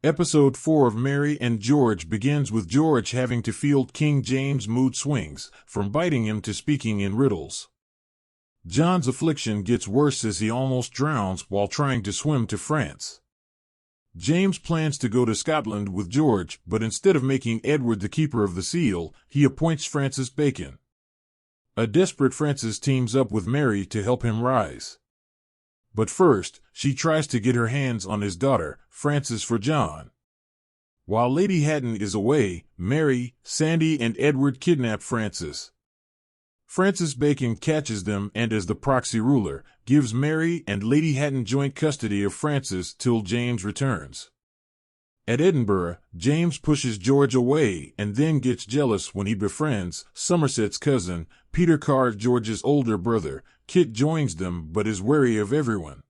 Episode 4 of Mary and George begins with George having to field King James' mood swings, from biting him to speaking in riddles. John's affliction gets worse as he almost drowns while trying to swim to France. James plans to go to Scotland with George, but instead of making Edward the keeper of the seal, he appoints Francis Bacon. A desperate Francis teams up with Mary to help him rise. But first, she tries to get her hands on his daughter, Frances, for John. While Lady Hatton is away, Mary, Sandy, and Edward kidnap Frances. Francis Bacon catches them and, as the proxy ruler, gives Mary and Lady Hatton joint custody of Frances till James returns. At Edinburgh, James pushes George away and then gets jealous when he befriends Somerset's cousin, Peter Carr, George's older brother. Kit joins them but is wary of everyone.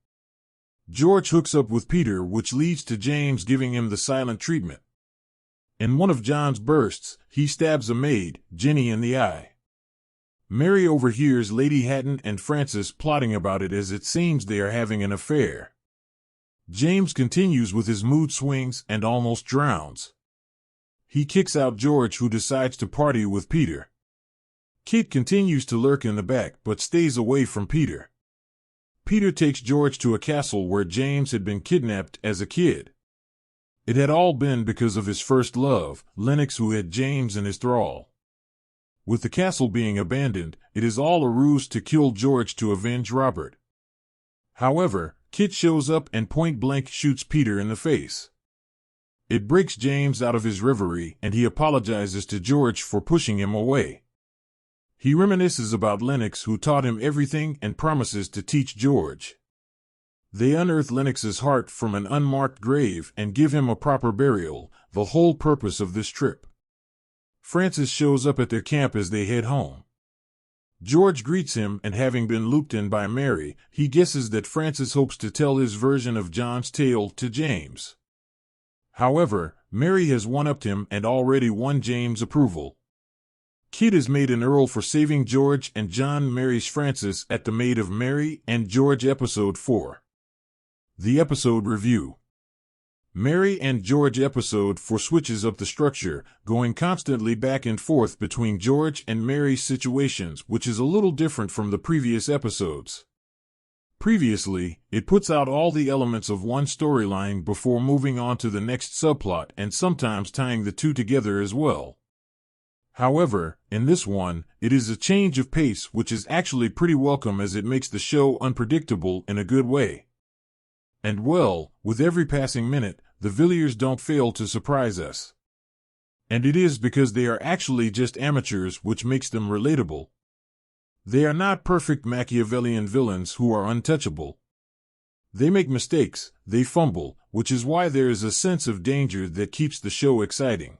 George hooks up with Peter, which leads to James giving him the silent treatment. In one of John's bursts, he stabs a maid, Jenny, in the eye. Mary overhears Lady Hatton and Francis plotting about it as it seems they are having an affair. James continues with his mood swings and almost drowns. He kicks out George, who decides to party with Peter. Kit continues to lurk in the back but stays away from Peter. Peter takes George to a castle where James had been kidnapped as a kid. It had all been because of his first love, Lennox, who had James in his thrall. With the castle being abandoned, it is all a ruse to kill George to avenge Robert. However, Kit shows up and point-blank shoots Peter in the face. It breaks James out of his reverie, and he apologizes to George for pushing him away. He reminisces about Lennox, who taught him everything, and promises to teach George. They unearth Lennox's heart from an unmarked grave and give him a proper burial, the whole purpose of this trip. Francis shows up at their camp as they head home. George greets him, and having been looped in by Mary, he guesses that Francis hopes to tell his version of John's tale to James. However, Mary has one-upped him and already won James' approval. Kit is made an earl for saving George, and John marries Frances at the Maid of Mary and George. Episode 4. The episode review. Mary and George episode 4 switches up the structure, going constantly back and forth between George and Mary's situations, which is a little different from the previous episodes. Previously, it puts out all the elements of one storyline before moving on to the next subplot and sometimes tying the two together as well. However, in this one, it is a change of pace which is actually pretty welcome, as it makes the show unpredictable in a good way. And well, with every passing minute, the Villiers don't fail to surprise us. And it is because they are actually just amateurs, which makes them relatable. They are not perfect Machiavellian villains who are untouchable. They make mistakes, they fumble, which is why there is a sense of danger that keeps the show exciting.